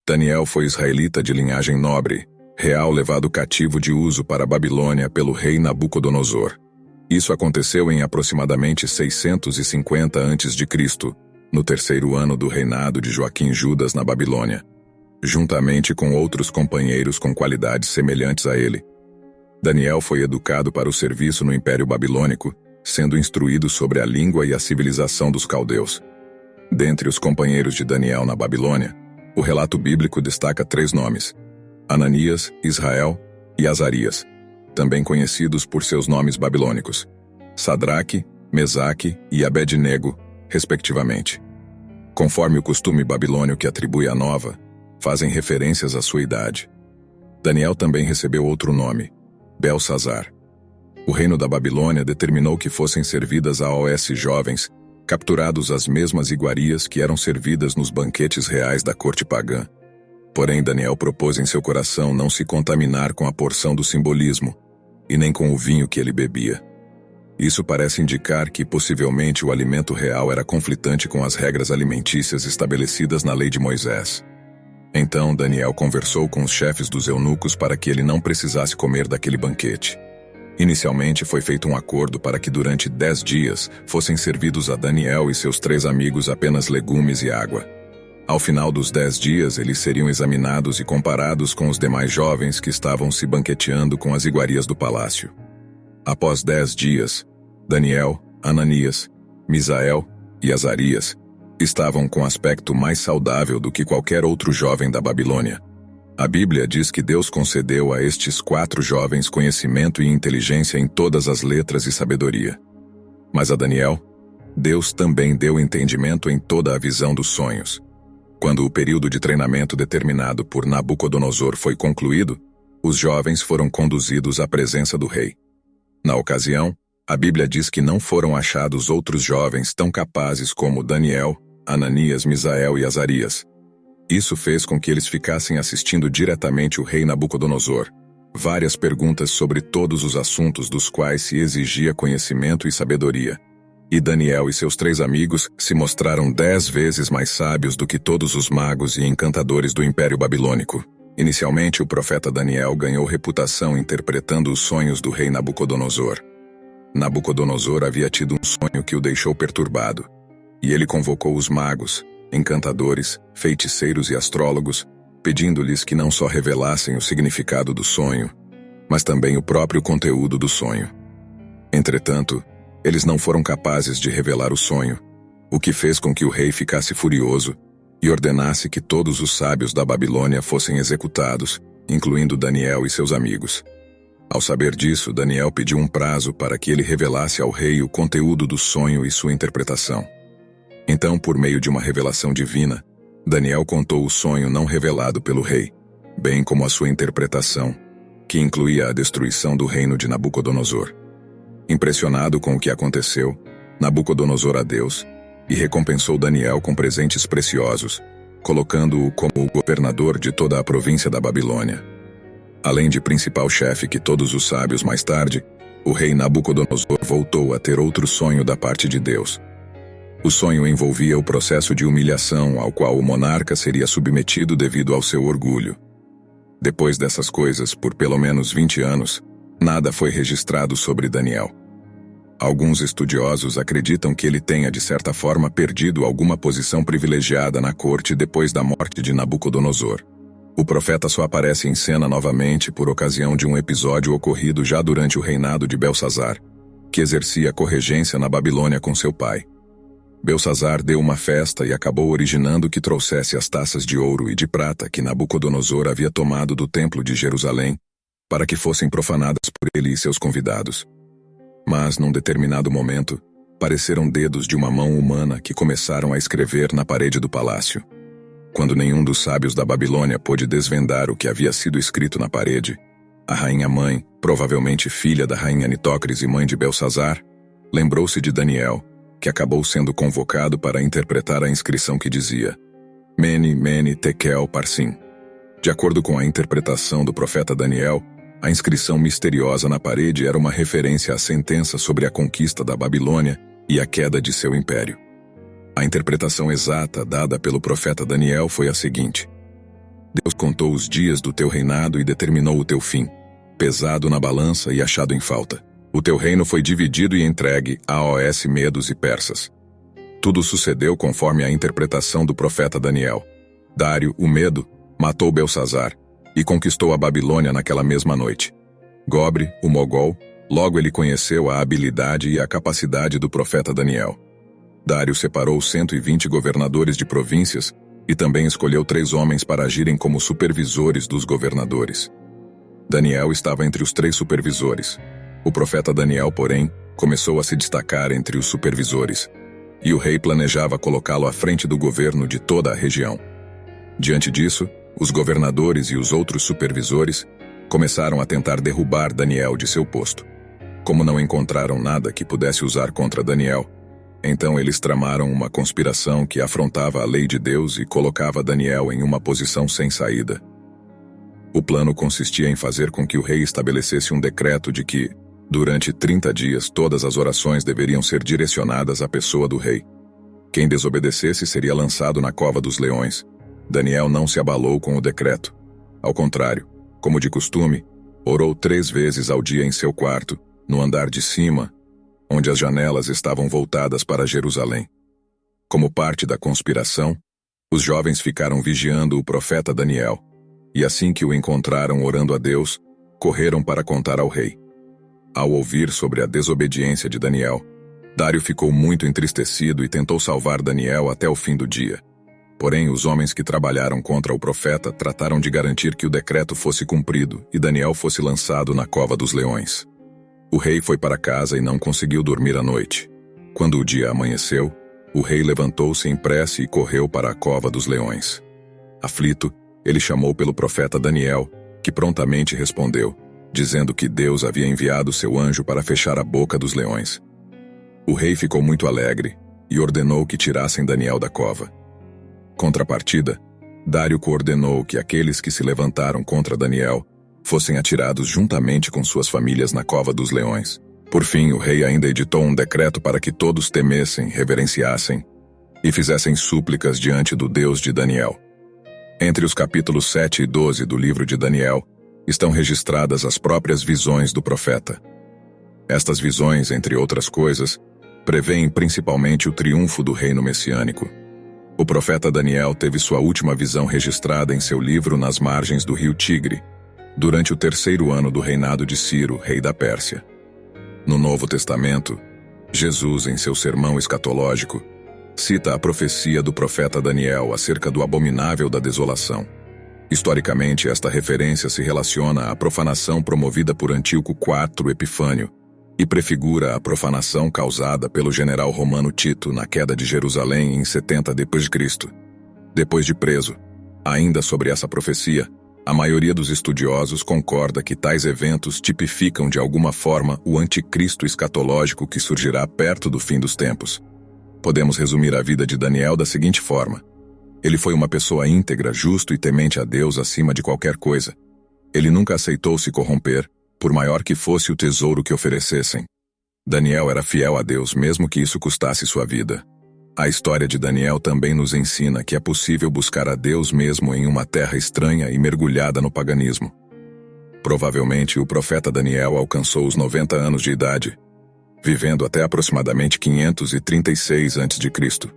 Daniel foi israelita de linhagem nobre, real levado cativo de uso para a Babilônia pelo rei Nabucodonosor. Isso aconteceu em aproximadamente 650 a.C., no terceiro ano do reinado de Joaquim Judas na Babilônia, juntamente com outros companheiros com qualidades semelhantes a ele. Daniel foi educado para o serviço no Império Babilônico, sendo instruído sobre a língua e a civilização dos caldeus. Dentre os companheiros de Daniel na Babilônia, o relato bíblico destaca 3 nomes: Ananias, Israel e Azarias, também conhecidos por seus nomes babilônicos, Sadraque, Mesaque e Abed-nego, respectivamente. Conforme o costume babilônio que atribui a nova, fazem referências à sua idade. Daniel também recebeu outro nome, Belsazar. O reino da Babilônia determinou que fossem servidas a jovens, capturados as mesmas iguarias que eram servidas nos banquetes reais da corte pagã. Porém, Daniel propôs em seu coração não se contaminar com a porção do simbolismo, e nem com o vinho que ele bebia. Isso parece indicar que, possivelmente, o alimento real era conflitante com as regras alimentícias estabelecidas na lei de Moisés. Então, Daniel conversou com os chefes dos eunucos para que ele não precisasse comer daquele banquete. Inicialmente, foi feito um acordo para que durante 10 dias fossem servidos a Daniel e seus 3 amigos apenas legumes e água. Ao final dos 10 dias, eles seriam examinados e comparados com os demais jovens que estavam se banqueteando com as iguarias do palácio. Após 10 dias, Daniel, Ananias, Misael e Azarias estavam com aspecto mais saudável do que qualquer outro jovem da Babilônia. A Bíblia diz que Deus concedeu a estes 4 jovens conhecimento e inteligência em todas as letras e sabedoria. Mas a Daniel, Deus também deu entendimento em toda a visão dos sonhos. Quando o período de treinamento determinado por Nabucodonosor foi concluído, os jovens foram conduzidos à presença do rei. Na ocasião, a Bíblia diz que não foram achados outros jovens tão capazes como Daniel, Ananias, Misael e Azarias. Isso fez com que eles ficassem assistindo diretamente o rei Nabucodonosor, várias perguntas sobre todos os assuntos dos quais se exigia conhecimento e sabedoria. E Daniel e seus 3 amigos se mostraram 10 vezes mais sábios do que todos os magos e encantadores do Império Babilônico. Inicialmente, o profeta Daniel ganhou reputação interpretando os sonhos do rei Nabucodonosor. Nabucodonosor havia tido um sonho que o deixou perturbado, e ele convocou os magos, encantadores, feiticeiros e astrólogos, pedindo-lhes que não só revelassem o significado do sonho, mas também o próprio conteúdo do sonho. Entretanto, eles não foram capazes de revelar o sonho, o que fez com que o rei ficasse furioso e ordenasse que todos os sábios da Babilônia fossem executados, incluindo Daniel e seus amigos. Ao saber disso, Daniel pediu um prazo para que ele revelasse ao rei o conteúdo do sonho e sua interpretação. Então, por meio de uma revelação divina, Daniel contou o sonho não revelado pelo rei, bem como a sua interpretação, que incluía a destruição do reino de Nabucodonosor. Impressionado com o que aconteceu, Nabucodonosor a Deus e recompensou Daniel com presentes preciosos, colocando-o como o governador de toda a província da Babilônia. Além de principal chefe que todos os sábios mais tarde, o rei Nabucodonosor voltou a ter outro sonho da parte de Deus. O sonho envolvia o processo de humilhação ao qual o monarca seria submetido devido ao seu orgulho. Depois dessas coisas, por pelo menos 20 anos, nada foi registrado sobre Daniel. Alguns estudiosos acreditam que ele tenha de certa forma perdido alguma posição privilegiada na corte depois da morte de Nabucodonosor. O profeta só aparece em cena novamente por ocasião de um episódio ocorrido já durante o reinado de Belsazar, que exercia corregência na Babilônia com seu pai. Belsazar deu uma festa e acabou originando que trouxesse as taças de ouro e de prata que Nabucodonosor havia tomado do templo de Jerusalém, para que fossem profanadas por ele e seus convidados. Mas, num determinado momento, pareceram dedos de uma mão humana que começaram a escrever na parede do palácio. Quando nenhum dos sábios da Babilônia pôde desvendar o que havia sido escrito na parede, a rainha-mãe, provavelmente filha da rainha Nitócris e mãe de Belsazar, lembrou-se de Daniel, que acabou sendo convocado para interpretar a inscrição que dizia Mene, Mene, Tekel, Parsim. De acordo com a interpretação do profeta Daniel, a inscrição misteriosa na parede era uma referência à sentença sobre a conquista da Babilônia e a queda de seu império. A interpretação exata dada pelo profeta Daniel foi a seguinte: Deus contou os dias do teu reinado e determinou o teu fim, pesado na balança e achado em falta. O teu reino foi dividido e entregue a Os medos e persas. Tudo sucedeu conforme a interpretação do profeta Daniel. Dário, o Medo, matou Belsazar e conquistou a Babilônia naquela mesma noite. Gobre, o Mogol, logo ele conheceu a habilidade e a capacidade do profeta Daniel. Dário separou 120 governadores de províncias e também escolheu 3 homens para agirem como supervisores dos governadores. Daniel estava entre os 3 supervisores. O profeta Daniel, porém, começou a se destacar entre os supervisores, e o rei planejava colocá-lo à frente do governo de toda a região. Diante disso, os governadores e os outros supervisores começaram a tentar derrubar Daniel de seu posto. Como não encontraram nada que pudesse usar contra Daniel, então eles tramaram uma conspiração que afrontava a lei de Deus e colocava Daniel em uma posição sem saída. O plano consistia em fazer com que o rei estabelecesse um decreto de que, durante 30 dias, todas as orações deveriam ser direcionadas à pessoa do rei. Quem desobedecesse seria lançado na cova dos leões. Daniel não se abalou com o decreto. Ao contrário, como de costume, orou 3 vezes ao dia em seu quarto, no andar de cima, onde as janelas estavam voltadas para Jerusalém. Como parte da conspiração, os jovens ficaram vigiando o profeta Daniel, e assim que o encontraram orando a Deus, correram para contar ao rei. Ao ouvir sobre a desobediência de Daniel, Dário ficou muito entristecido e tentou salvar Daniel até o fim do dia. Porém, os homens que trabalharam contra o profeta trataram de garantir que o decreto fosse cumprido e Daniel fosse lançado na cova dos leões. O rei foi para casa e não conseguiu dormir à noite. Quando o dia amanheceu, o rei levantou-se em pressa e correu para a cova dos leões. Aflito, ele chamou pelo profeta Daniel, que prontamente respondeu, dizendo que Deus havia enviado seu anjo para fechar a boca dos leões. O rei ficou muito alegre e ordenou que tirassem Daniel da cova. Contrapartida, Dário coordenou que aqueles que se levantaram contra Daniel fossem atirados juntamente com suas famílias na cova dos leões. Por fim, o rei ainda editou um decreto para que todos temessem, reverenciassem e fizessem súplicas diante do Deus de Daniel. Entre os capítulos 7 e 12 do livro de Daniel, estão registradas as próprias visões do profeta. Estas visões, entre outras coisas, prevêem principalmente o triunfo do reino messiânico. O profeta Daniel teve sua última visão registrada em seu livro nas margens do rio Tigre, durante o 3º ano do reinado de Ciro, rei da Pérsia. No Novo Testamento, Jesus, em seu sermão escatológico, cita a profecia do profeta Daniel acerca do abominável da desolação. Historicamente, esta referência se relaciona à profanação promovida por Antíoco IV Epifânio e prefigura a profanação causada pelo general romano Tito na queda de Jerusalém em 70 d.C. Depois de preso, ainda sobre essa profecia, a maioria dos estudiosos concorda que tais eventos tipificam de alguma forma o anticristo escatológico que surgirá perto do fim dos tempos. Podemos resumir a vida de Daniel da seguinte forma: ele foi uma pessoa íntegra, justo e temente a Deus acima de qualquer coisa. Ele nunca aceitou se corromper, por maior que fosse o tesouro que oferecessem. Daniel era fiel a Deus, mesmo que isso custasse sua vida. A história de Daniel também nos ensina que é possível buscar a Deus mesmo em uma terra estranha e mergulhada no paganismo. Provavelmente o profeta Daniel alcançou os 90 anos de idade, vivendo até aproximadamente 536 a.C.